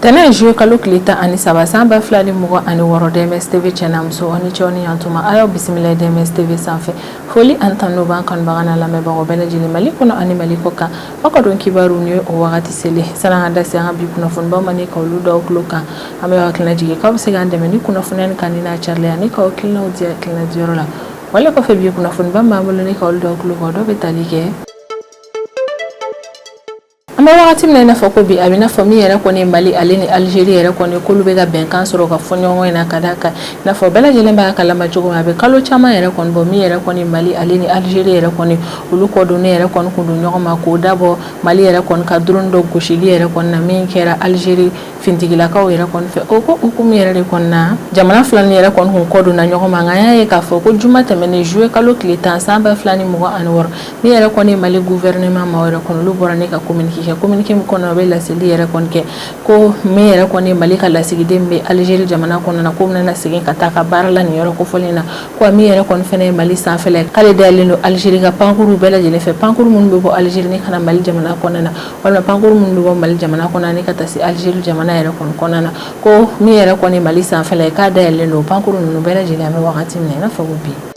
Tana joué kalo kilita ani saba samba flani mugo ani woro DMS-TV chenamso ani choni yantuma ayo bismillah DMS-TV sanfɛ foli antano ban kan bagana lamɛbaga bɛɛ lajɛlen Mali kɔnɔ ani Mali kɔ kan aw ka dɔn kibaru ni o wagati sele sananga da se an bi kunnafoni ba mani ka olu daw kulo kan an bɛ hakilina jigi ka bɛ se ka dɛmɛ ni kunnafoni kan ni na charle ani ka hakilinaw di hakilina diyɔrɔ la wala kɔfɛ bi kunnafoni ba ma bolo ni ka olu daw kulo kan dɔ bɛ tali kɛ ama wagati mina ina fɔ ko bi a bɛ na fɔ min yɛrɛ kɔni Mali ale ni Algérie yɛrɛ kɔni k'olu bɛ ka bɛnkan sɔrɔ ka fɔ ɲɔgɔn ɲɛna ka da kan ina fɔ bɛɛ lajɛlen b'a kalama cogo min a bɛ kalo caman yɛrɛ kɔni bɔ min yɛrɛ kɔni Mali ale ni Algérie yɛrɛ kɔni olu kɔdonnen yɛrɛ kɔni kun don ɲɔgɔn ma k'o dabɔ Mali yɛrɛ kɔni ka drone dɔ gosili yɛrɛ kɔni na min kɛra Algérie fintigilakaw yɛrɛ kɔni fɛ o ko hukumu yɛrɛ de kɔni na jamana fila ni yɛrɛ kɔni kun kɔdonna ɲɔgɔn ma nka an y'a ye k'a fɔ ko juma tɛmɛnen juillet kalo tile 10 san 2026 min yɛrɛ kɔni Mali gouvernement ma yɛrɛ kɔni olu bɔra ne ka communiqué kɛ communiqué min kɔnɔ bɛ laseli yɛrɛ kɔni kɛ ko min yɛrɛ kɔni Mali ka lasigiden bɛ Algérie jamana kɔnɔ na ko bɛna segin ka taa ka baara la nin yɔrɔ kofɔlen na ko min yɛrɛ kɔni fɛnɛ Mali sanfɛla k'ale dayɛlɛlen don Algérie ka pankuru bɛɛ lajɛlen fɛ pankuru minnu bɛ bɔ Algérie ni kana Mali jamana kɔnɔ na walima pankuru minnu bɛ bɔ Mali jamana kɔnɔ ni ka taa se Algérie jamana yɛrɛ kɔni kɔnɔ na ko min yɛrɛ kɔni Mali sanfɛla k'a dayɛlɛlen don pankuru ninnu bɛɛ lajɛlen an bɛ wagati min na i n'a fɔ ko bi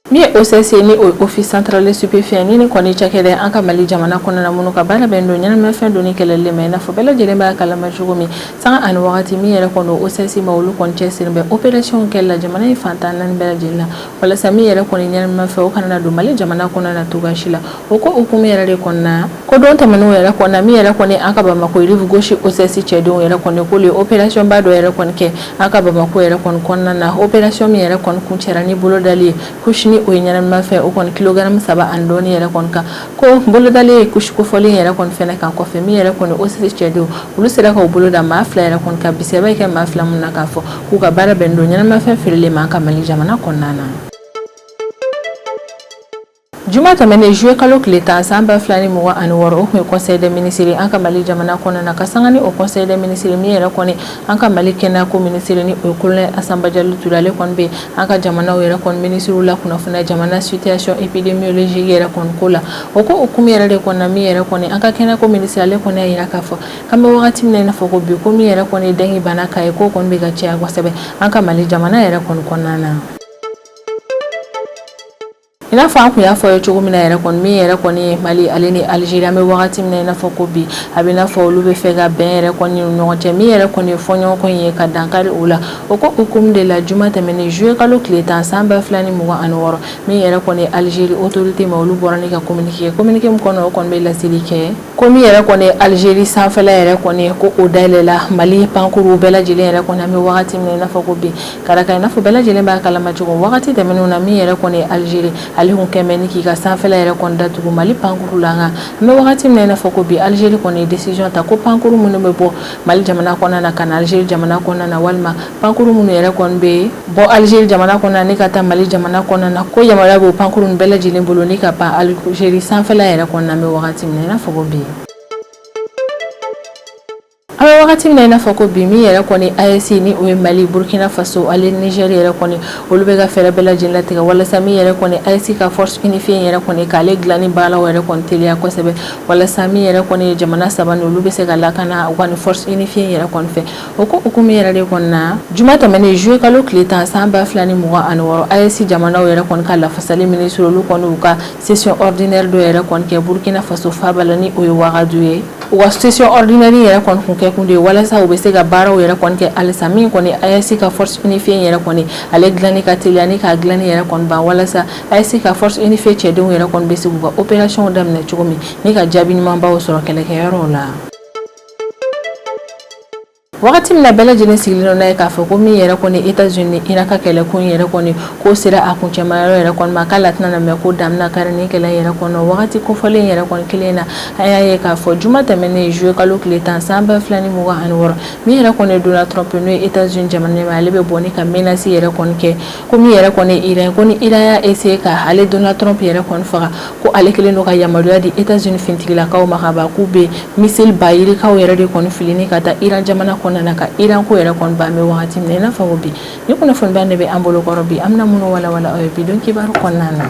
mi OCC ni office central stupéfiant ni kɔni cakɛdɛ an ka Mali jamana kɔnɔna minnu ka baara bɛn don ɲɛnamafɛn doni kɛlɛli ma i n'a fɔ bɛɛ lajɛlen b'a kalama cogo min sanga ani wagati min yɛrɛ kɔni OCC ma olu kɔni cɛsiri bɛ opération kɛla jamana in fantan naani bɛɛ lajɛlen na walasa min yɛrɛ kɔni ɲɛnamafɛn o kana na don Mali jamana kɔnɔna tugasi la o ko hukumu yɛrɛ de kɔnɔna ko don tɛmɛnenw yɛrɛ kɔnɔna min yɛrɛ kɔni an ka Bamako rive gauche OCC cɛdenw yɛrɛ kɔni k'olu opération ba dɔ yɛrɛ kɔni kɛ an ka Bamako yɛrɛ kɔni kɔnɔna na opération min yɛrɛ kɔni kuncɛra ni bolodali ye kushini o ye ɲɛnamafɛn o kɔni kilogramme 7 ani dɔɔni yɛrɛ kɔni kan ko bolodali ye kushi kofɔlen yɛrɛ kɔni fɛnɛ kan kɔfɛ min yɛrɛ kɔni OCC cɛdenw olu sera ka bolo da maa fila yɛrɛ kɔni ka bisɛbɛ kɛ maa fila mun na k'a fɔ k'u ka baara bɛn don ɲɛnamafɛn feerelen ma an ka Mali jamana kɔnɔna na juma tɛmɛnen juillet kalo tile 10 san 2026 o kun ye conseil des ministres an ka Mali jamana kɔnɔna na ka sanga ni o conseil des ministres min yɛrɛ kɔni an ka Mali kɛnɛya ko ministre ni o colonel Assamba Diallo Touré ale kɔni bɛ an ka jamanaw yɛrɛ kɔni ministre la kunnafoniya jamana situation épidémiologique yɛrɛ kɔni ko la o ko hukumu yɛrɛ de kɔnɔna min yɛrɛ kɔni an ka kɛnɛya ko ministre ale kɔni y'a yira k'a fɔ k'an bɛ wagati min na i n'a fɔ ko bi ko min yɛrɛ kɔni dengue bana ka ye k'o kɔni bɛ ka caya kosɛbɛ an ka Mali jamana yɛrɛ kɔni kɔnɔna na i n'a fɔ an kun y'a fɔ ye cogo min na yɛrɛ kɔni min yɛrɛ kɔni Mali ale ni Algérie an bɛ wagati min na i n'a fɔ ko bi a bɛ n'a fɔ olu bɛ fɛ ka bɛn yɛrɛ kɔni ni ɲɔgɔn cɛ min yɛrɛ kɔni fɔɲɔgɔnkɔ in ye ka dankari o la o ko hukumu de la juma tɛmɛnen juillet kalo tile 10 san 2026 min yɛrɛ kɔni Algérie autorité ma olu bɔra ne ka communiqué min kɔnɔ o kɔni bɛ laseli kɛ ko min yɛrɛ kɔni Algérie sanfɛla yɛrɛ kɔni ko o dayɛlɛla Mali pankuru bɛɛ lajɛlen yɛrɛ kɔni an bɛ wagati min na i n'a fɔ ko bi ka da kan i n'a fɔ bɛɛ lajɛlen b'a kalama cogo wagati tɛmɛnenw na min yɛrɛ kɔni Algérie ale kun kɛmɛ ni k'i ka sanfɛla yɛrɛ kɔni datugu Mali pankuru la nka an bɛ wagati min na i n'a fɔ ko bi Algérie kɔni ye décision ta ko pankuru minnu bɛ bɔ Mali jamana kɔnɔna na ka na Algérie jamana kɔnɔna na walima pankuru minnu yɛrɛ kɔni bɛ bɔ Algérie jamana kɔnɔna na ni ka taa Mali jamana kɔnɔna na ko yamaruya b'o pankuru bɛɛ lajɛlen bolo ni ka pan Algérie sanfɛla yɛrɛ kɔnɔna an bɛ wagati min na i n'a fɔ ko bi an bɛ wagati min na i n'a fɔ ko bi min yɛrɛ kɔni AES ni o ye Mali Burkina Faso ale Niger yɛrɛ kɔni olu bɛ ka fɛɛrɛ bɛɛ lajɛlen latigɛ walasa min yɛrɛ kɔni AES ka force unifiée yɛrɛ kɔni k'ale dilanni baaraw yɛrɛ kɔni teliya kosɛbɛ walasa min yɛrɛ kɔni jamana saba ni olu bɛ se ka lakana u ka ni force unifiée yɛrɛ kɔni fɛ o ko hukumu yɛrɛ de kɔni na juma tɛmɛnen juillet kalo tile 10 san 2026 AES jamanaw yɛrɛ kɔni ka lafasali ministre olu kɔni u ka session ordinaire dɔ yɛrɛ kɔni kɛ Burkina Faso Fabala ni o ye Ouagadougou ye u ka session ordinaire yɛrɛ kɔni kun kɛ kun de walasa u bɛ se ka baaraw yɛrɛ kɔni kɛ halisa min kɔni AES ka force unifiée yɛrɛ kɔni ale dilanni ka teliya ni ka dilanni yɛrɛ kɔni ban walasa AES ka force unifiée cɛdenw yɛrɛ kɔni bɛ se k'u ka opération daminɛ cogo min ni ka jaabi ɲumanbaw sɔrɔ kɛlɛkɛyɔrɔw la wagati min na bɛɛ lajɛlen sigilen don n'a ye k'a fɔ ko min yɛrɛ kɔni États-Unis Irak ka kɛlɛkun yɛrɛ kɔni k'o sera a kuncɛmayɔrɔ yɛrɛ kɔni ma k'ale tɛna na mɛn ko damina kari ni kɛlɛ yɛrɛ kɔnɔ wagati kofɔlen yɛrɛ kɔni kelen na an y'a ye k'a fɔ juma tɛmɛnen juillet kalo tile 10 san 2026 min yɛrɛ kɔni Donald Trump n'o ye États-Unis jamana ɲɛmaa ale bɛ bɔ ni ka menace yɛrɛ kɔni kɛ ko min yɛrɛ kɔni Iran ko ni Iran y'a essayer ka ale Donald Trump yɛrɛ kɔni faga ko ale kelen don ka yamaruya di États-Unis fintigilakaw ma ka ban k'u bɛ missile bayirikaw yɛrɛ de kɔni fili ni ka taa Iran jamana kɔnɔna na ka Iran ko yɛrɛ kɔni ban bɛ wagati min na i n'a fɔ ko bi ni kunnafoni ba de bɛ an bolo kɔrɔ bi an bɛna minnu walawala aw ye bi don kibaru kɔnɔna na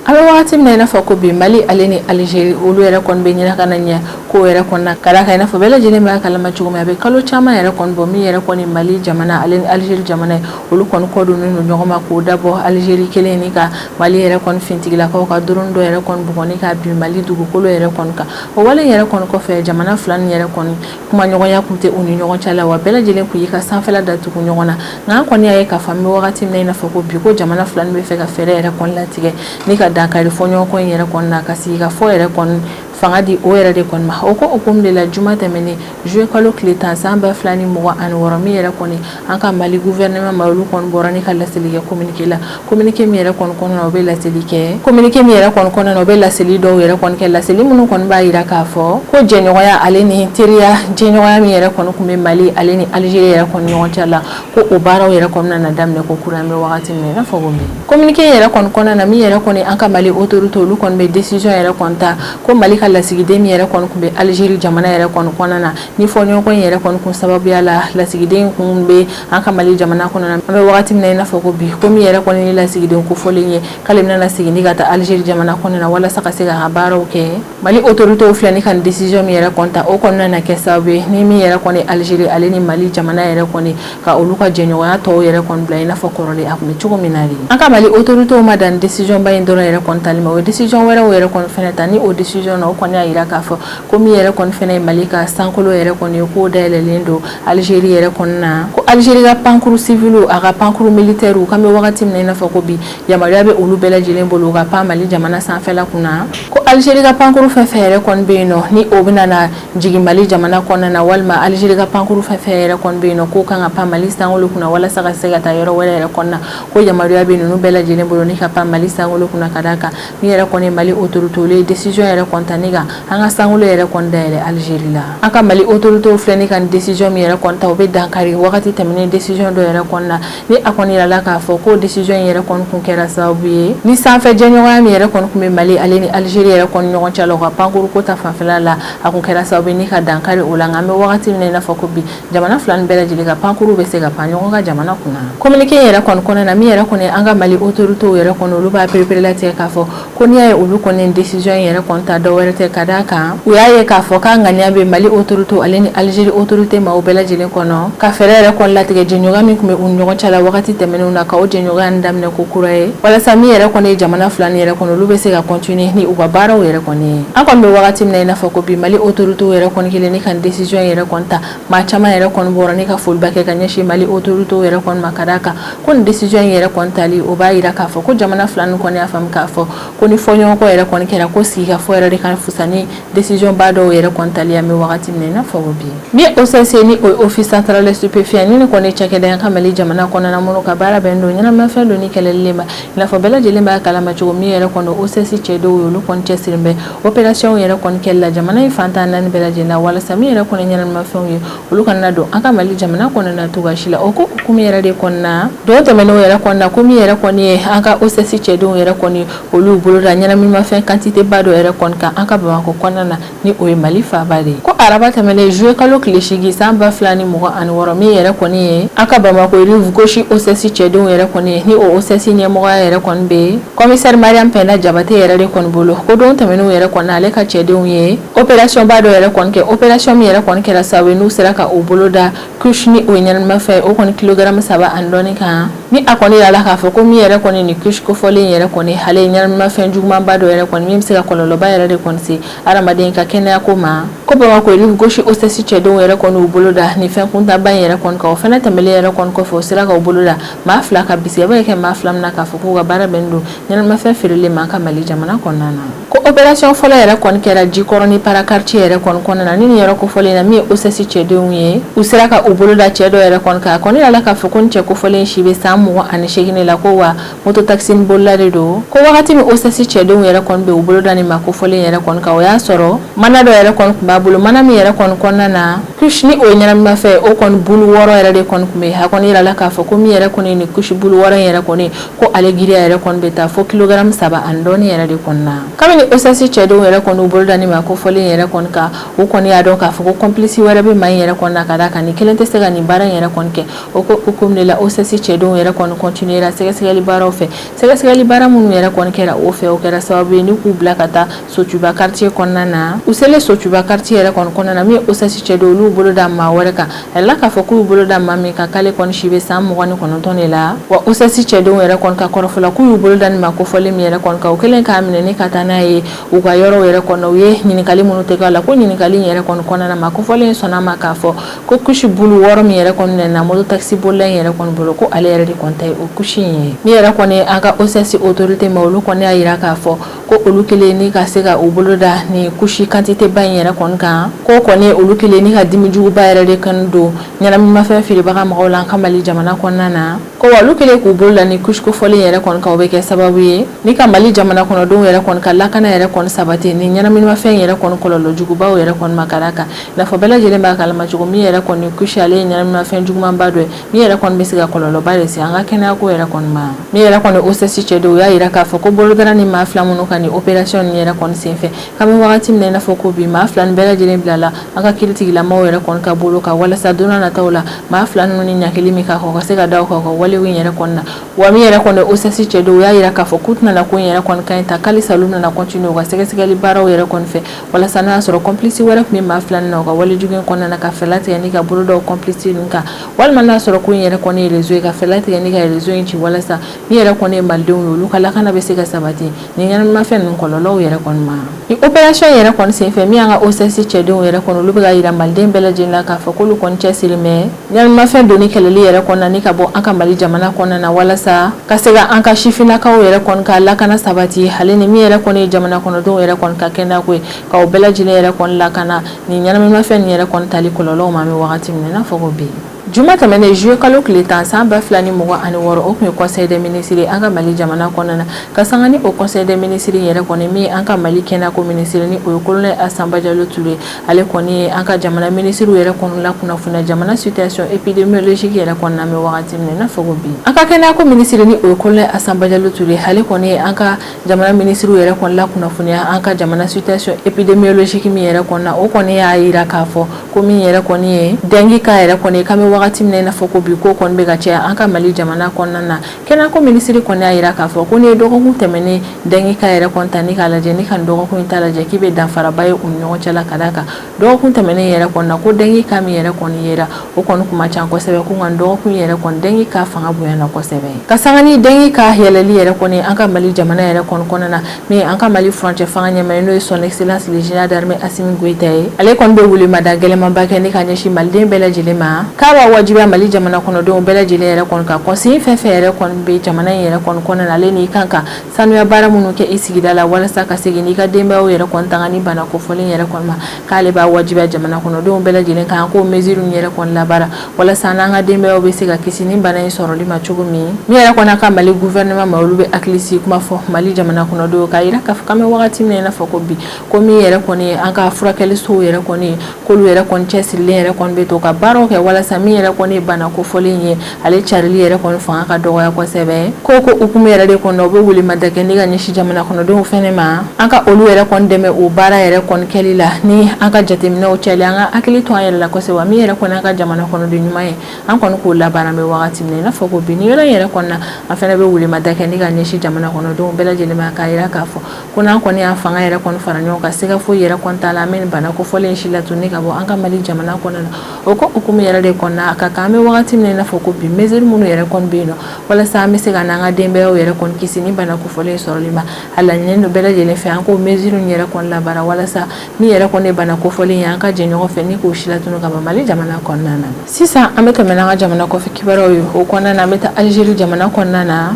abe wakati mina ina fa ko bi Mali ale ni Algeria olu yɛrɛ kɔni be ɲina kana ɲɛ ko yɛrɛ kɔni na kada ka ina fa bɛɛ lajɛlen b'a kalama cogo min a be kalo caman yɛrɛ kɔni bɔ min yɛrɛ kɔni Mali jamana ale ni Algeria jamana olu kɔni kɔdonnen don ɲɔgɔn ma k'o dabɔ Algeria kelen ni ka Mali yɛrɛ kɔni fintigilakaw ka drone dɔ yɛrɛ kɔni bugɔni ka bin Mali dugukolo yɛrɛ kɔni kan o wale yɛrɛ kɔni kɔfɛ jamana fila ni yɛrɛ kɔni kuma ɲɔgɔnya kun tɛ u ni ɲɔgɔn cɛ la wa bɛɛ lajɛlen kun y'i ka sanfɛla datugu ɲɔgɔn na nka an kɔni y'a ye k'a fɔ an bɛ wagati min na i n'a fɔ ko bi ko jamana fila ni bɛ fɛ ka fɛɛrɛ yɛrɛ kɔni latigɛ ni ka dankari fɔ ɲɔgɔn kɔ in yɛrɛ kɔni na ka sigi ka fɔ yɛrɛ kɔni fanga di o yɛrɛ de kɔni ma o ko hukumu de la juma tɛmɛnen juillet kalo tile 10 san 2026 min yɛrɛ kɔni an ka Mali gouvernement ma olu kɔni bɔra ni ka laseli kɛ communiqué la communiqué min yɛrɛ kɔni kɔnɔna o bɛ laseli kɛ communiqué min yɛrɛ kɔni kɔnɔna o bɛ laseli dɔw yɛrɛ kɔni kɛ laseli minnu kɔni b'a yira k'a fɔ ko jɛɲɔgɔnya ale ni teriya jɛɲɔgɔnya min yɛrɛ kɔni kun bɛ Mali ale ni Algérie yɛrɛ kɔni ɲɔgɔn cɛ la ko o baaraw yɛrɛ kɔni nana daminɛ ko kura an bɛ wagati min na i n'a fɔ ko min communiqué yɛrɛ kɔni kɔnɔna min yɛrɛ kɔni an ka Mali autorité olu kɔni bɛ décision yɛrɛ kɔni ta ko Mali ka lasigiden min yɛrɛ kɔni kun bɛ Algérie jamana yɛrɛ kɔni kɔnɔna ni fɔɲɔgɔnkɔ in yɛrɛ kɔni kun sababuya la lasigiden kun bɛ an ka Mali jamana kɔnɔna an bɛ wagati min na i n'a fɔ ko bi ko min yɛrɛ kɔni ni lasigiden ko fɔlen ye k'ale bɛna lasigi ni ka taa Algérie jamana kɔnɔna walasa ka se ka baaraw kɛ Mali autorité filɛ ni ka décision min yɛrɛ kɔni ta o kɔni nana kɛ sababu ye ni min yɛrɛ kɔni Algérie ale ni Mali jamana yɛrɛ kɔni ka olu ka jɛɲɔgɔnya tɔw yɛrɛ kɔni bila i n'a fɔ kɔrɔlen a kun bɛ cogo min na de an ka Mali autorité ma dan décision ba in dɔrɔn yɛrɛ kɔni tali ma o décision wɛrɛw yɛrɛ kɔni fɛnɛ ta ni o décision na o kɔni y'a yira k'a fɔ ko min yɛrɛ kɔni fɛnɛ ye Mali ka sankolo yɛrɛ kɔni ye k'o dayɛlɛlen don Algérie yɛrɛ kɔni na ko Algérie ka pankuru civil a ka pankuru militaire kan bɛ wagati min na i n'a fɔ ko bi yamaruya bɛ olu bɛɛ lajɛlen bolo ka pan Mali jamana sanfɛla kunna ko Algérie ka pankuru fɛn fɛn yɛrɛ kɔni bɛ yen nɔ ni o bɛna na jigin Mali jamana kɔnɔna na walima Algérie ka pankuru fɛn fɛn yɛrɛ kɔni bɛ yen nɔ k'o kan ka pan Mali sankolo kunna walasa ka se ka taa yɔrɔ wɛrɛ yɛrɛ kɔnɔna ko yamaruya bɛ ninnu bɛɛ lajɛlen bolo ni ka pan Mali sankolo kunna ka d'a kan min yɛrɛ kɔni Mali autorité olu ye décision yɛrɛ kɔni ta ni ka an ka sankolo yɛrɛ kɔni dayɛlɛ Algérie la an ka Mali autorité filɛ ni ka décision min yɛrɛ kɔni ta o bɛ dankari wagati tɛmɛnen décision dɔ yɛrɛ kɔni na ni a kɔni yirala k'a fɔ ko décision in yɛrɛ kɔni kun kɛra sababu ye ni sanfɛ jɛɲɔgɔnya min yɛrɛ kɔni kun bɛ Mali ale ni Algérie yɛrɛ kɔni ɲɔgɔn cɛ la u ka pankuru ko ta fanfɛla la a kun kɛra sababu ye ni ka dankari o la nka an bɛ wagati min na i n'a fɔ ko bi jamana fila ni bɛɛ lajɛlen ka pankuru bɛ se ka pan ɲɔgɔn ka jamana kunna communiqué yɛrɛ kɔni kɔnɔna na min yɛrɛ kɔni an ka Mali autorité yɛrɛ kɔni olu b'a perepere latigɛ k'a fɔ ko n'i y'a ye olu kɔni décision in yɛrɛ kɔni ta dɔ wɛrɛ tɛ ka d'a kan u y'a ye k'a fɔ k'a ŋaniya bɛ Mali autorité ale ni Algérie autorité ma o bɛɛ lajɛlen kɔnɔ ka fɛɛrɛ yɛrɛ kɔni latigɛ jɛɲɔgɔnya min kun bɛ u ni ɲɔgɔn cɛ la wagati tɛmɛnenw na ka o jɛɲɔgɔnya daminɛ ko kura ye walasa min yɛrɛ kɔni ye jamana fila ni yɛrɛ kɔnɔ olu bɛ se ka continuer ni u ka baaraw yɛrɛ kɔni ye an kɔni bɛ wagati min na i n'a fɔ ko bi Mali autorité yɛrɛ kɔni kelen ni ka décision yɛrɛ kɔni ta maa caman yɛrɛ kɔni bɔra ni ka foliba kɛ ka ɲɛsin Mali autorité yɛrɛ kɔni ma ka d'a kan ko nin décision yɛrɛ kɔni tali o b'a yira k'a fɔ ko jamana fila ni kɔni y'a faamu k'a fɔ ko ni fɔɲɔgɔnkɔ yɛrɛ kɔni kɛra ko sigi ka fɔ yɛrɛ de ka fusa ni décision ba dɔw yɛrɛ kɔni tali an bɛ wagati min na i n'a fɔ ko bi min OCC ni o office central de stupéfiant ni kɔni cakɛda an ka Mali jamana kɔnɔna minnu ka baara bɛn don ɲɛnamafɛn don ni kɛlɛli ma i n'a fɔ bɛɛ lajɛlen b'a kalama cogo min yɛrɛ kɔni OCC cɛ dɔw ye olu kɔni cɛsirin bɛ opération yɛrɛ kɔni kɛli la jamana in fantan naani bɛɛ lajɛlen na walasa min yɛrɛ kɔni ɲɛnamafɛnw ye olu kana don an ka Mali jamana kɔnɔna cogoya si la o ko hukumu yɛrɛ de kɔnɔna dɔw tɛmɛn'o yɛrɛ kɔnɔna ko min yɛrɛ kɔni ye an ka OCC cɛdenw yɛrɛ kɔni olu bolo da ɲɛnaminimafɛn quantité ba dɔ yɛrɛ kɔni kan an ka Bamakɔ kɔnɔna na ni o ye Mali faaba de ye ko araba tɛmɛnen juillet kalo tile 8 san 2026 min yɛrɛ kɔni ye an ka Bamakɔ rive gauche OCC cɛdenw yɛrɛ kɔni ye ni o OCC ɲɛmɔgɔya yɛrɛ kɔni bɛ commissaire Mariam Penda Jabate yɛrɛ de kɔni bolo ko don tɛmɛn'o yɛrɛ kɔni ale ka cɛdenw ye opération ba dɔ yɛrɛ kɔni kɛ opération min yɛrɛ kɔni kɛra sababu n'u sera ka o bolo da couche ni o ye ɲɛnaminimafɛn o kɔni kilogramme 3 ani dɔɔni kan ni a kɔni yirala k'a fɔ ko min yɛrɛ kɔni ni couche kofɔlen yɛrɛ kɔni ale ye ɲɛnaminimafɛn juguman ba dɔ yɛrɛ kɔni min bɛ se ka kɔlɔlɔba yɛrɛ de kɔni se adamaden ka kɛnɛya ko ma ko Bamakɔ rive gauche OCC cɛdenw yɛrɛ kɔni u bolo da ni fɛn kuntaba in yɛrɛ kɔni kan o fɛnɛ tɛmɛlen yɛrɛ kɔni kɔfɛ o sera ka u bolo da maa fila ka bisi a bɛ kɛ maa fila min na k'a fɔ k'u ka baara bɛn don ɲɛnaminimafɛn feereli ma an ka Mali jamana kɔnɔna na ko opération fɔlɔ yɛrɛ kɔni kɛra Jikɔrɔ ni para quartier yɛrɛ kɔni kɔnɔna na ni nin yɔrɔ kofɔlen na min ye OCC cɛdenw ye u sera ka u bolo da cɛ dɔ yɛrɛ kɔni kan a kɔni yala k'a fɔ ko nin cɛ kofɔlen si bɛ san 28 la ko wa moto taxi bolila de don ko wagati min OCC cɛdenw yɛrɛ kɔni bɛ u bolo da ni ma kofɔlen yɛrɛ kɔni kan o y'a sɔrɔ mana dɔ yɛrɛ kɔni tun b'a bolo mana min yɛrɛ kɔni kɔnɔna na couche ni o ye ɲɛnaminimafɛn o kɔni bulu 6 yɛrɛ de kɔni tun bɛ a kɔni yirala k'a fɔ ko min yɛrɛ kɔni ni couche bulu 6 in yɛrɛ kɔni ko ale giriya yɛrɛ kɔni bɛ taa fo kilogramme 3 ani dɔɔni yɛrɛ de kɔni na kabini OCC cɛdenw yɛrɛ kɔni u bolo da ni ma kofɔlen yɛrɛ kɔni kan u kɔni y'a dɔn k'a fɔ ko complice wɛrɛ bɛ maa in yɛrɛ kɔni na ka d'a kan ni kelen tɛ se ka nin baara in yɛrɛ kɔni kɛ o ko hukumu de la OCC cɛdenw yɛrɛ yɛrɛ kɔni continuera sɛgɛsɛgɛli baaraw fɛ sɛgɛsɛgɛli baara minnu yɛrɛ kɔni kɛra o fɛ o kɛra sababu ye ni k'u bila ka taa Sotuba quartier kɔnɔna na u selen Sotuba quartier yɛrɛ kɔni kɔnɔna na min osasi cɛ do olu bolo da maa wɛrɛ kan a la k'a fɔ k'u bolo da maa min kan k'ale kɔni si bɛ san 29 de la wa osasi cɛdenw yɛrɛ kɔni ka kɔrɔfɔla k'u y'u bolo da nin ma kofɔlen min yɛrɛ kɔni kan o kelen k'a minɛ ni ka taa n'a ye u ka yɔrɔw yɛrɛ kɔnɔ u ye ɲininkali minnu tɛ k'a la ko ɲininkali in yɛrɛ kɔni kɔnɔna na ma kofɔlen sɔnna ma k'a fɔ ko kusi bulu wɔɔrɔ min yɛrɛ kɔni nana moto taxi bolila in yɛrɛ kɔni bolo ko ale yɛrɛ de kɔni ta ye o kusi in ye min yɛrɛ kɔni an ka osasi autorité ma olu kɔni y'a yira k'a fɔ ko olu kelen ni ka se ka u bolo da ni kusi quantité ba in yɛrɛ kɔni kan ko kɔni olu kelen ni ka dimi juguba yɛrɛ de kan don ɲɛnaminimafɛn feerebaga mɔgɔw la an ka Mali jamana kɔnɔna na ko wa olu kelen k'u bolo da ni kusi kofɔlen yɛrɛ kɔni kan o bɛ kɛ sababu ye ni ka Mali jamana kɔnɔdenw yɛrɛ kɔni ka lakana yɛrɛ kɔni sabati ni ɲɛnaminimafɛn yɛrɛ kɔni kɔlɔlɔ jugubaw yɛrɛ kɔni ma kala kan n'a fɔ bɛɛ lajɛlen b'a kalama cogo min yɛrɛ kɔni kusi ale ye ɲɛnaminimafɛn jugumanba dɔ ye min yɛrɛ kɔni bɛ se ka kɔlɔlɔba de se an ka kɛnɛyako yɛrɛ kɔni ma min yɛrɛ kɔni osasi cɛ dɔw y'a yira k'a fɔ ko bolodara ni maa fila minnu ka ni opération ni yɛrɛ kɔni senfɛ k'an bɛ wagati min na i n'a fɔ ko bi maa fila ni bɛɛ lajɛlen bilala an ka kiiritigilamaw yɛrɛ kɔni ka bolo kan walasa don n'a nataw la maa fila ninnu ni ɲakili min k'a kɔ ka se ka da u kan u ka walew in yɛrɛ kɔni na wa min yɛrɛ kɔni osasi cɛ dɔw y'a yira k'a fɔ k'u tɛna ko in yɛrɛ kɔni ka ɲi ta k'alisa olu nana continuer u ka sɛgɛsɛgɛli baaraw yɛrɛ kɔni fɛ walasa n'a y'a sɔrɔ complice wɛrɛ tun bɛ maa fila na u ka wale jugu in kɔnɔna na ka fɛla tigɛ ni ka bolo dɔw complice ninnu kan walima n'a y'a sɔrɔ ko in yɛrɛ kɔni ye réseau ye ka fɛla tigɛ ni ka réseau in ci walasa min yɛrɛ kɔni ye malidenw ye olu ka lakana bɛ se ka sabati ni ɲɛnaminimafɛn ninnu kɔlɔlɔw yɛrɛ kɔni ma ni opération yɛrɛ kɔni senfɛ min y'an ka osasi cɛdenw yɛrɛ kɔni olu bɛ ka yira maliden bɛɛ lajɛlen la k'a fɔ k'olu kɔni cɛsiri mɛ ɲɛnaminimafɛn donni kɛlɛli yɛrɛ kɔnɔna ni ka bɔ an ka Mali jamana kɔnɔna na walasa ka se ka an ka sifinnakaw yɛrɛ kɔni ka lakana sabati hali ni min yɛrɛ kɔni ye jamana kɔnɔdenw yɛrɛ kɔni ka kɛnɛyako ye k'aw bɛɛ lajɛlen yɛrɛ kɔni lakana ni ɲɛnaminimafɛn nin yɛrɛ kɔni tali kɔlɔlɔw ma bɛ wagati min na i n'a fɔ ko bi juma tɛmɛnen juillet kalo tile 10 san 2026 o tun ye conseil des ministres an ka Mali jamana kɔnɔna na ka sanga ni o conseil des ministres yɛrɛ kɔni min an ka Mali kɛnɛyako ministre ni o ye colonel Assamba Diallo Touré ale kɔni ye an ka jamana ministre yɛrɛ kɔni la kunnafoniya jamana situation épidémiologique yɛrɛ kɔni na bɛ wagati min na i n'a fɔ ko bi an ka kɛnɛyako ministre ni o ye colonel Assamba Diallo Touré ale kɔni ye an ka jamana ministre yɛrɛ kɔni la kunnafoniya an ka jamana situation épidémiologique min yɛrɛ kɔni na o kɔni y'a yira k'a fɔ ko min yɛrɛ kɔni ye dengue ka yɛrɛ kɔni kan bɛ wagati min na i n'a fɔ ko bi ko kɔni bɛ ka caya an ka Mali jamana kɔnɔna na kɛnɛyako ministre kɔni y'a yira k'a fɔ ko ni ye dɔgɔkun tɛmɛnen dengue ka yɛrɛ kɔni ta ni k'a lajɛ ni ka dɔgɔkun in ta lajɛ k'i bɛ danfaraba ye u ni ɲɔgɔn cɛ la ka d'a kan dɔgɔkun tɛmɛnen yɛrɛ kɔni na ko dengue ka min yɛrɛ kɔni yera o kɔni kuma ca kosɛbɛ ko nka dɔgɔkun yɛrɛ kɔni dengue ka fanga bonyana kosɛbɛ ka sanga ni dengue ka yɛlɛli yɛrɛ kɔni an ka Mali jamana yɛrɛ kɔni kɔnɔna na min an ka Mali furancɛ fanga ɲɛmaa n'o ye son excellence le général d'armée Assimi Goïta ye ale kɔni bɛ wulimada gɛlɛmanba kɛ ni ka ɲɛsin maliden bɛɛ lajɛlen ma k'a b'a wajibiya Mali jamana kɔnɔdenw bɛɛ lajɛlen yɛrɛ kɔni ka conseiller fɛn fɛn yɛrɛ kɔni bɛ jamana in yɛrɛ kɔni kɔnɔna na ale n'i kan ka sanuya baara minnu kɛ i sigida la walasa ka segin n'i ka denbayaw yɛrɛ kɔni tanga ni bana kofɔlen yɛrɛ kɔni ma k'ale b'a wajibiya jamana kɔnɔdenw bɛɛ lajɛlen kan k'o mesure yɛrɛ kɔni labaara walasa n'an ka denbayaw bɛ se ka kisi ni bana in sɔrɔli ma cogo min yɛrɛ kɔni ka Mali gouvernement ma olu bɛ hakili sigi kuma fɔ Mali jamana kɔnɔdenw k'a yira k'a fɔ k'an bɛ wagati min na i n'a fɔ ko bi ko min yɛrɛ kɔni ye an ka furakɛlisow yɛrɛ kɔni k'olu yɛrɛ kɔni cɛsirilen yɛrɛ kɔni bɛ to ka baaraw kɛ walasa min yɛrɛ kɔni ye bana kofɔlen ye ale carili yɛrɛ kɔni fanga ka dɔgɔya kosɛbɛ ko hukumu yɛrɛ de kɔnɔ u bɛ wulimada kɛ ni ka ɲɛsin jamana kɔnɔdenw fɛnɛ ma an ka olu yɛrɛ kɔni dɛmɛ o baara yɛrɛ kɔni kɛli la ni an ka jateminɛw cɛli an ka hakili to an yɛrɛ la kosɛbɛ wa min yɛrɛ kɔni an ka jamana kɔnɔden ɲuman ye an kɔni k'o labaara bɛ wagati min na i n'a fɔ ko bi ni yɔrɔ in yɛrɛ kɔni na an fɛnɛ bɛ wulimada kɛ ni ka ɲɛsin jamana kɔnɔdenw bɛɛ lajɛlen ma k'a yira k'a fɔ ko n'an kɔni y'an fanga yɛrɛ kɔni fara ɲɔgɔn kan sɛgɛ foyi yɛrɛ kɔni t'a la an bɛ nin bana kofɔlen si latunu ka bɔ an ka Mali jamana kɔnɔna na o ko hukumu yɛrɛ de kɔnɔna a ka kan an bɛ wagati min na i n'a fɔ ko bi mesure minnu yɛrɛ kɔni bɛ yen nɔ walasa an bɛ se ka n'an ka denbayaw yɛrɛ kɔni kisi ni bana kofɔlen sɔrɔli ma a laɲininen don bɛɛ lajɛlen fɛ an k'o mesure yɛrɛ kɔni labaara walasa min yɛrɛ kɔni ye bana kofɔlen ye an ka jɛ ɲɔgɔn fɛ ni k'o si latunu ka bɔ Mali jamana kɔnɔna na sisan an bɛ tɛmɛ n'an ka jamana kɔfɛ kibaruyaw ye o kɔnɔna na an bɛ taa Algérie jamana kɔnɔna na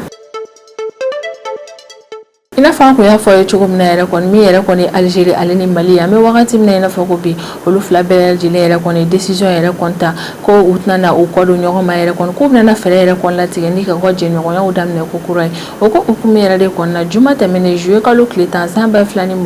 i n'a fɔ an kun y'a fɔ ye cogo min na yɛrɛ kɔni min yɛrɛ kɔni Algérie ale ni Mali an bɛ wagati min na i n'a fɔ ko bi olu fila bɛɛ lajɛlen yɛrɛ kɔni décision yɛrɛ kɔni ta ko u tɛna na u kɔ don ɲɔgɔn ma yɛrɛ kɔni k'u bɛna fɛɛrɛ yɛrɛ kɔni latigɛ ni ka kɔ jɛɲɔgɔnyaw daminɛ ko kura ye o ko hukumu yɛrɛ de kɔni na juma tɛmɛnen juillet kalo tile 10 san 2026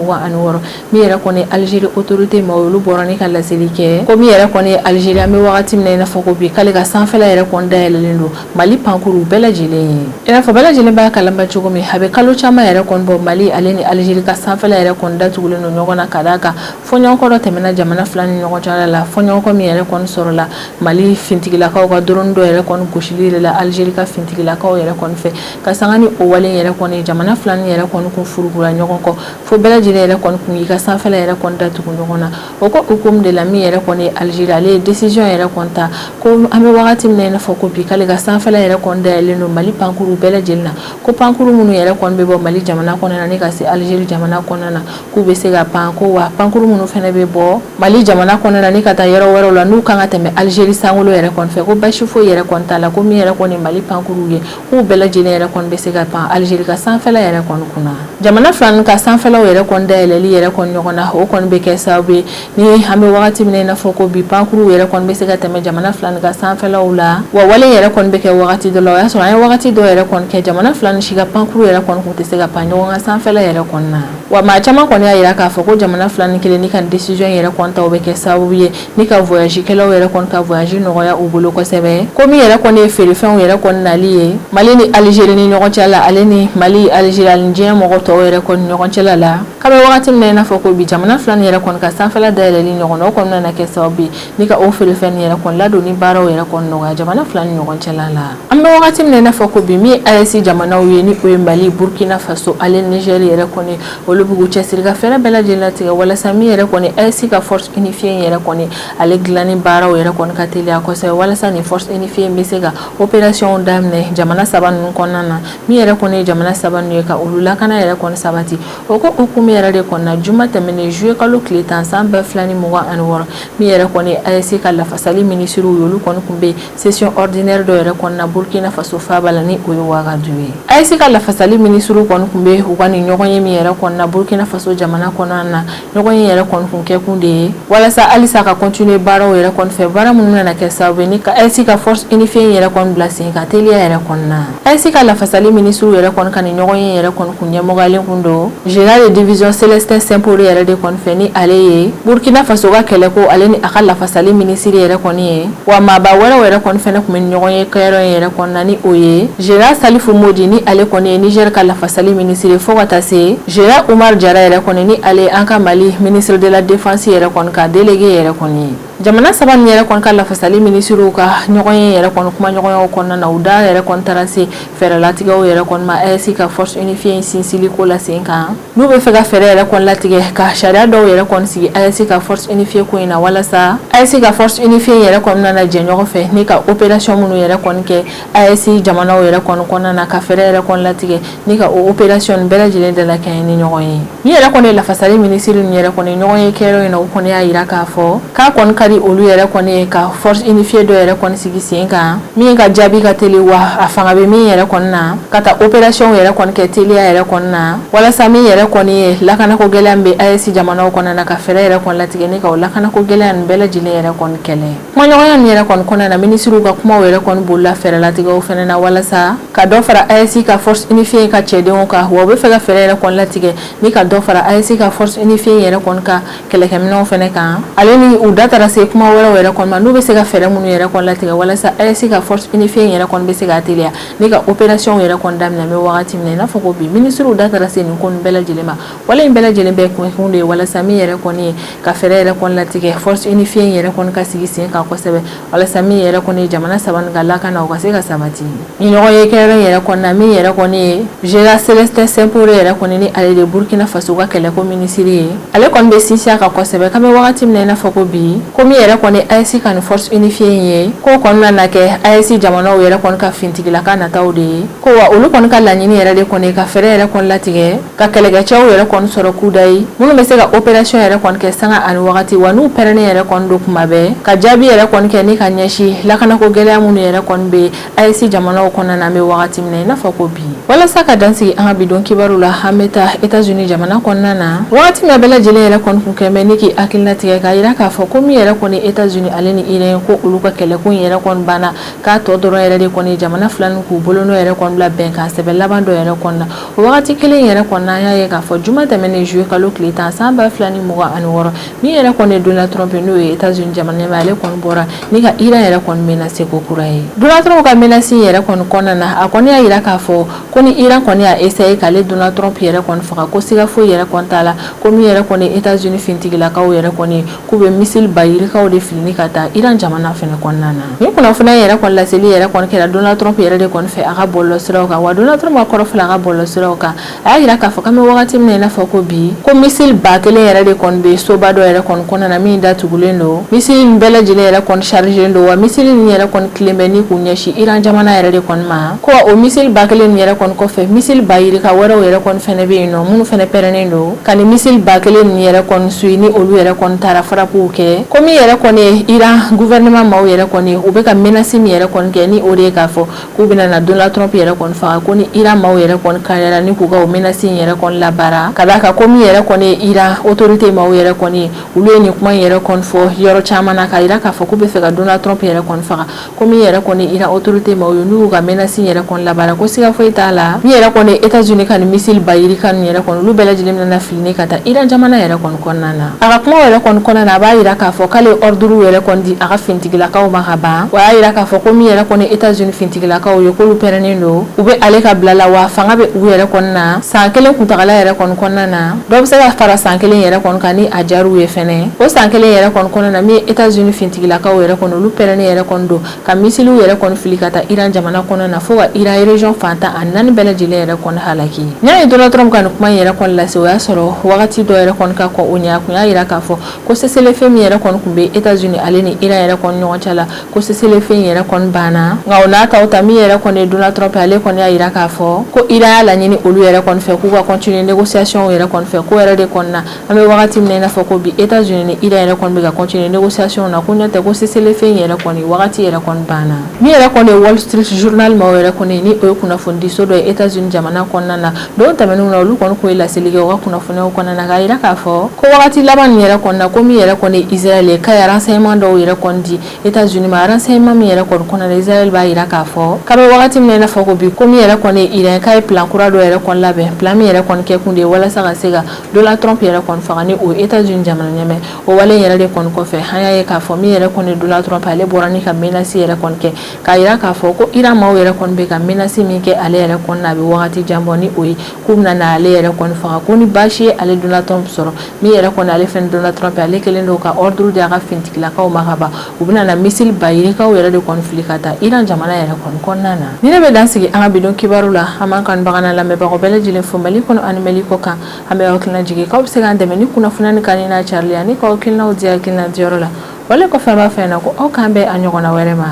min yɛrɛ kɔni Algérie autorité ma olu bɔra ni ka laseli kɛ ko min yɛrɛ kɔni Algérie an bɛ wagati min na i n'a fɔ ko bi k'ale ka sanfɛla yɛrɛ kɔni dayɛlɛlen don Mali pankuru bɛɛ lajɛlen ye i n'a fɔ bɛɛ lajɛlen b'a kalama cogo min a bɛ kalo caman yɛrɛ kɔni kɔni bɔ Mali ale ni Algérie ka sanfɛla yɛrɛ kɔni datugulen don ɲɔgɔn na ka d'a kan fɔɲɔgɔnkɔ dɔ tɛmɛna jamana fila ni ɲɔgɔn cɛla la fɔɲɔgɔnkɔ min yɛrɛ kɔni sɔrɔla Mali fintigilakaw ka drone dɔ yɛrɛ kɔni gosili de la Algérie ka fintigilakaw yɛrɛ kɔni fɛ ka sanga ni o wale yɛrɛ kɔni jamana fila ni yɛrɛ kɔni kun furugura ɲɔgɔn kɔ fo bɛɛ lajɛlen yɛrɛ kɔni kun y'i ka sanfɛla yɛrɛ kɔni datugu ɲɔgɔn na o ko hukumu de la min yɛrɛ kɔni Algérie ale ye décision yɛrɛ kɔni ta ko an bɛ wagati min na i n'a fɔ ko bi k'ale ka sanfɛla yɛrɛ kɔni dayɛlɛlen don Mali pankuru bɛɛ lajɛlen na ko pankuru minnu yɛrɛ kɔni bɛ bɔ Mali jamana kɔnɔna na ni ka se Algérie jamana kɔnɔna na k'u bɛ se ka pan ko wa pankuru minnu fɛnɛ bɛ bɔ Mali jamana kɔnɔna na ni ka taa yɔrɔ wɛrɛw la n'u kan ka tɛmɛ Algérie sankolo yɛrɛ kɔni fɛ ko basi foyi yɛrɛ kɔni t'a la ko min yɛrɛ kɔni Mali pankuru ye k'u bɛɛ lajɛlen yɛrɛ kɔni bɛ se ka pan Algérie ka sanfɛla yɛrɛ kɔni kunna jamana fila ninnu ka sanfɛlaw yɛrɛ kɔni dayɛlɛli yɛrɛ kɔni ɲɔgɔn na o kɔni bɛ kɛ sababu ye ni an bɛ wagati min na i n'a fɔ ko bi pankuru yɛrɛ kɔni bɛ se ka tɛmɛ jamana fila ninnu ka sanfɛlaw la wa wale yɛrɛ kɔni bɛ kɛ wagati dɔ la o y'a sɔrɔ an ye wagati dɔ yɛrɛ kɔni kɛ jamana fila ninnu si ka pankuru yɛrɛ kɔni kun tɛ se ka pan ɲɔgɔn ka sanfɛla yɛrɛ kɔni na wa maa caman kɔni y'a yira k'a fɔ ko jamana fila ni kelen ni ka décision yɛrɛ kɔni ta o bɛ kɛ sababu ye ni ka voyage kɛlaw yɛrɛ kɔni ka voyage nɔgɔya u bolo kosɛbɛ ko min yɛrɛ kɔni ye feerefɛnw yɛrɛ kɔni nali ye Mali ni Algérie ni ɲɔgɔn cɛ la ale ni Mali Algérie ani diɲɛ mɔgɔ tɔw yɛrɛ kɔni ɲɔgɔn cɛla la k'a bɛ wagati min na i n'a fɔ ko bi jamana fila ni yɛrɛ kɔni ka sanfɛla dayɛlɛli ɲɔgɔn na o kɔni nana kɛ sababu ye ni ka o feerefɛn ni yɛrɛ kɔni ladonni baaraw yɛrɛ kɔni nɔgɔya jamana fila ni ɲɔgɔn cɛla la an bɛ wagati min na i n'a fɔ ko bi min AES jamanaw ye ni o ye Mali Burkina Faso ale Niger yɛrɛ kɔni olu b'u cɛsiri ka fɛɛrɛ bɛɛ lajɛlen latigɛ walasa min yɛrɛ kɔni AES ka force unifiée yɛrɛ kɔni ale dilanni baaraw yɛrɛ kɔni ka teliya kosɛbɛ walasa ni force unifiée bɛ se ka opération daminɛ jamana saba ninnu kɔnɔna na min yɛrɛ kɔni ye jamana saba ninnu ye ka olu lakana yɛrɛ kɔni sabati o ko hukumu yɛrɛ de kɔni na juma tɛmɛnen juillet kalo tile 10 san 2026 min yɛrɛ kɔni AES ka lafasali ministres y'olu kɔni kun bɛ session ordinaire dɔ yɛrɛ kɔni na Burkina Faso faaba la ni o ye Ouagadougou ye AES ka lafasali ministres kɔni kun bɛ u ka ni ɲɔgɔn ye min yɛrɛ kɔni na Burkina Faso jamana kɔnɔna na ɲɔgɔn ye yɛrɛ kɔni kun kɛ kun de ye walasa halisa ka continuer baaraw yɛrɛ kɔni fɛ baara minnu nana kɛ sababu ye ni ka AES ka force unifiée yɛrɛ kɔni bila sen ka teliya yɛrɛ kɔni na AES ka lafasali ministres yɛrɛ kɔni ka ni ɲɔgɔn ye yɛrɛ kɔni kun ɲɛmɔgɔyalen kun don général de division Célestin Saint-Paul yɛrɛ de kɔni fɛ ni ale ye Burkina Faso ka kɛlɛ ko ale ni a ka lafasali ministre yɛrɛ kɔni ye wa maaba wɛrɛw yɛrɛ kɔni fɛnɛ kun bɛ ni ɲɔgɔn ye kɛyɔrɔ yɛrɛ kɔni na ni o ye général Salifou Modi ni ale kɔni ye Niger ka lafasali ministre fo ka taa se général Oumar Diarra yɛrɛ kɔni ni ale an ka Mali ministre de la défense yɛrɛ kɔni ka délégué yɛrɛ kɔni ye jamana saba ni yɛrɛ kɔni ka lafasali ministres ka ɲɔgɔn ye yɛrɛ kɔni kuma ɲɔgɔnyaw kɔnɔna na u da yɛrɛ kɔni taara se fɛɛrɛlatigɛw yɛrɛ kɔni ma AES ka force unifiée sinsili ko la sen kan n'u bɛ fɛ ka fɛɛrɛ yɛrɛ kɔni latigɛ ka sariya dɔw yɛrɛ kɔni sigi AES ka force unifiée ko in na walasa AES ka force unifiée yɛrɛ kɔni nana jɛ ɲɔgɔn fɛ ni ka opération minnu yɛrɛ kɔni kɛ AES jamanaw yɛrɛ kɔni kɔnɔna na ka fɛɛrɛ yɛrɛ kɔni latigɛ ni ka o opération bɛɛ lajɛlen dalakɛɲɛ ni ɲɔgɔn ye ni yɛrɛ kɔni lafasali ministre ni yɛrɛ kɔni ɲɔgɔn ye kɛyɔrɔ in na u kɔni y'a yira k'a fɔ k'a kɔni ka di olu yɛrɛ kɔni ye ka force unifiée dɔ yɛrɛ kɔni sigi sen kan min ka jaabi ka teli wa a fanga bɛ min yɛrɛ kɔni na ka taa opération yɛrɛ kɔni kɛ teliya yɛrɛ kɔni na walasa min yɛrɛ kɔni ye lakanako gɛlɛya min bɛ AES jamanaw kɔnɔna na ka fɛɛrɛ yɛrɛ kɔni latigɛ ni ka o lakanako gɛlɛya nin bɛɛ lajɛlen yɛrɛ kɔni kɛlɛ kumaɲɔgɔnya nin yɛrɛ kɔni kɔnɔna na ministres ka kumaw yɛrɛ kɔni bolila fɛɛrɛlatigɛw fɛnɛ na walasa ka dɔ fara AES ka force unifiée ka cɛdenw kan wa u bɛ fɛ ka fɛɛrɛ yɛrɛ kɔni latigɛ ni ka dɔ fara AES ka force unifiée yɛrɛ kɔni ka kɛlɛkɛminɛnw fɛnɛ kan ale ni u da taara se kuma wɛrɛw yɛrɛ kɔni ma n'u bɛ se ka fɛɛrɛ minnu yɛrɛ kɔni latigɛ walasa AES ka force unifiée yɛrɛ kɔni bɛ se ka teliya ni ka opération yɛrɛ kɔni daminɛ bɛ wagati min na i n'a fɔ ko bi ministres da taara se nin ko nin bɛɛ lajɛlen ma wala in bɛɛ lajɛlen bɛ kun de ye walasa min yɛrɛ kɔni ye ka fɛɛrɛ yɛrɛ kɔni latigɛ force unifiée yɛrɛ kɔni ka sigi sen kan kosɛbɛ walasa min yɛrɛ kɔni ye jamana saba nin ka lakana o ka se ka sabati ni ɲɔgɔn ye kɛyɔrɔ yɛrɛ kɔni na min yɛrɛ kɔni ye général Célestin Saint-Paul yɛrɛ kɔni ni ale de Burkina Faso ka kɛlɛko ministre ye ale kɔni bɛ sinsin a kan kosɛbɛ k'an bɛ wagati min na i n'a fɔ ko bi ko min yɛrɛ kɔni AES ka ni force unifiée ye ko kɔni nana kɛ AES jamanaw yɛrɛ kɔni ka fintigilaka nataw de ye ko wa olu kɔni ka laɲini yɛrɛ de kɔni ka fɛɛrɛ yɛrɛ kɔni latigɛ ka kɛlɛkɛcɛw yɛrɛ kɔni sɔrɔ kuda ye minnu bɛ se ka opération yɛrɛ kɔni kɛ sanga ani wagati wa n'u pɛrɛnnen yɛrɛ kɔni don kuma bɛɛ ka jaabi yɛrɛ kɔni kɛ ni ka ɲɛsin lakanako gɛlɛya minnu yɛrɛ kɔni bɛ AES jamanaw kɔnɔna na an bɛ wagati min na i n'a fɔ ko bi walasa ka dansigi an ka bidon kibaru la an bɛ taa États-Unis jamana kɔnɔna na wagati min bɛɛ lajɛlen yɛrɛ kɔni kun kɛ bɛ ni k'i hakilina tigɛ k'a yira k'a fɔ ko min yɛrɛ kɔni États-Unis ale ni Iran ko olu ka kɛlɛko in yɛrɛ kɔni banna k'a tɔ dɔrɔn yɛrɛ de kɔni jamana fila nin k'u bolo n'o yɛrɛ kɔni bila bɛnkan sɛbɛn laban dɔ yɛrɛ kɔni na o wagati kelen yɛrɛ kɔni na an y'a ye k'a fɔ juma tɛmɛnen juillet kalo tile 10 san 2026 min yɛrɛ kɔni ye Donald Trump n'o ye États-Unis jamana ɲɛmaa ale kɔni bɔra ni ka Iran yɛrɛ kɔni menacer ko kura ye Donald Trump ka menace yɛrɛ kɔni kɔnɔna na a kɔni y'a yira k'a fɔ ko ko ni Iran kɔni y'a essayer k'ale Donald Trump yɛrɛ kɔni faga ko siga foyi yɛrɛ kɔni t'a la ko min yɛrɛ kɔni États-Unis fintigilakaw yɛrɛ kɔni k'u bɛ missile bayirikaw de filini ka taa Iran jamana fɛnɛ kɔnɔna na ni kunnafoniya yɛrɛ kɔni laseli yɛrɛ kɔni kɛra Donald Trump yɛrɛ de kɔni fɛ a ka bɔlɔsiraw kan wa Donald Trump ka kɔrɔfila a ka bɔlɔsiraw kan a y'a yira k'a fɔ k'an bɛ wagati min na i n'a fɔ ko bi ko missile 1000 yɛrɛ de kɔni bɛ soba dɔ yɛrɛ kɔni kɔnɔna na min datugulen don missile in bɛɛ lajɛlen yɛrɛ kɔni chargé don wa missile nin yɛrɛ kɔni tilen bɛ ni k'u ɲɛsin Iran jamana yɛrɛ de kɔni ma ko o missile 1000 nin yɛrɛ kɔni kɔfɛ missile bayirika wɛrɛw yɛrɛ kɔni fɛnɛ bɛ yen nɔ minnu fɛnɛ pɛrɛnnen don ka ni missile 1000 nin yɛrɛ kɔni suit ni olu yɛrɛ kɔni taara frappes kɛ ko min yɛrɛ kɔni Iran gouvernement maaw yɛrɛ kɔni u bɛ ka menace min yɛrɛ kɔni kɛ ni o de ye k'a fɔ k'u bɛna na Donald Trump yɛrɛ kɔni faga ko ni Iran maaw yɛrɛ kɔni kariara ni k'u ka o menace in yɛrɛ kɔni labaara ka d'a kan ko min yɛrɛ kɔni Iran autorité maaw yɛrɛ kɔni olu ye nin kuma in yɛrɛ kɔni fɔ yɔrɔ caman na ka yira k'a fɔ k'u bɛ fɛ ka Donald Trump yɛrɛ kɔni faga ko min yɛrɛ kɔni Iran autorité maaw ye n'u ka menace in yɛrɛ kɔni labaara ko siga foyi t'a la min yɛrɛ kɔni États-Unis ka ni missile bayirika nin yɛrɛ kɔni olu bɛɛ lajɛlen bɛna filini ka taa Iran jamana yɛrɛ kɔni kɔnɔna na a ka kuma yɛrɛ kɔni kɔnɔna na a b'a yira k'a fɔ k'ale ordre yɛrɛ kɔni di a ka fintigilakaw ma ka ban wa y'a yira k'a fɔ ko min yɛrɛ kɔni États-Unis fintigilakaw ye k'olu pɛrɛnnen don u bɛ ale ka bila la wa fanga bɛ u yɛrɛ kɔni na san kelen kuntagala yɛrɛ kɔni kɔnɔna na dɔw bɛ se ka fara san kelen yɛrɛ kɔni kan ni a jar'u ye fɛnɛ o san kelen yɛrɛ kɔni kɔnɔna na min ye États-Unis fintigilakaw yɛrɛ kɔni olu pɛrɛnnen yɛrɛ kɔni don ka missile yɛrɛ kɔni fili ka taa Iran jamana kɔnɔna na fo ka Iran région fantan a 4 bɛɛ lajɛlen yɛrɛ kɔni halaki n'i y'a ye Donald Trump ka nin kuma yɛrɛ kɔni lase o y'a sɔrɔ wagati dɔ yɛrɛ kɔni ka kɔn o ɲɛ a kun y'a yira k'a fɔ ko cessez-le-feu min yɛrɛ kɔni kun bɛ États-Unis ale ni Iran yɛrɛ kɔni ɲɔgɔn cɛ la ko cessez-le-feu in yɛrɛ kɔni banna nka o n'a taw ta min yɛrɛ kɔni Donald Trump ale kɔni y'a yira k'a fɔ ko Iran y'a laɲini olu yɛrɛ kɔni fɛ k'u ka continuer négociation yɛrɛ kɔni fɛ ko yɛrɛ de kɔni na an bɛ wagati min na i n'a fɔ ko bi États-Unis ni Iran yɛrɛ kɔni bɛ ka continuer négociation na ko ɲɔtɛ ko cessez-le-feu in yɛrɛ kɔni wagati yɛrɛ kɔni banna min yɛrɛ kɔni Wall Street Journal maaw yɛrɛ kɔni ni o ye kunnafonidiso dɔ ye États-Unis jamana kɔnɔna na don tɛmɛnenw na olu kɔni ko ye laseli kɛ u ka kunnafoniyaw kɔnɔna na k'a yira k'a fɔ ko wagati laban nin yɛrɛ kɔni na ko min yɛrɛ kɔni Israël ye ka renseignement dɔw yɛrɛ kɔni di États-Unis ma renseignement min yɛrɛ kɔni kɔnɔna na Israël b'a yira k'a fɔ k'a bɛ wagati min na i n'a fɔ ko bi ko min yɛrɛ kɔni Iran k'a ye plan kura dɔ yɛrɛ kɔni labɛn plan min yɛrɛ kɔni kɛ kun de ye walasa ka se ka Donald Trump yɛrɛ kɔni faga ni o États-Unis jamana ɲɛmɛ o wale yɛrɛ de kɔni kɔfɛ an y'a ye k'a fɔ min yɛrɛ kɔni Donald Trump ale bɔra ni ka menace yɛrɛ kɔni kɛ k'a yira k'a fɔ ko Iran maaw yɛrɛ kɔni bɛ ka menace min kɛ ale yɛrɛ kɔni na a bɛ wagati jan bɔ ni o ye k'u bɛna na ale yɛrɛ kɔni faga ko ni baasi ye ale Donald Trump sɔrɔ min yɛrɛ kɔni ale fɛn Donald Trump ale kelen don ka ordre di a ka fintigilakaw ma ka ban u bɛna na missile bayirikaw yɛrɛ de kɔni fili ka taa Iran jamana yɛrɛ kɔni kɔnɔna na ni ne bɛ dan sigi an ka bidon kibaru la an b'an kanubaga n'a lamɛnbagaw bɛɛ lajɛlen fo Mali kɔnɔ ani Mali kɔ kan an bɛ aw hakilina jigin k'aw bɛ se k'an dɛmɛ ni kunnafoniya ni kanni n'a carili ani k'aw hakilinaw di hakilina diyɔrɔ la wale kɔfɛ an b'a fɛ na ko aw k'an bɛn a ɲɔgɔnna wɛrɛ ma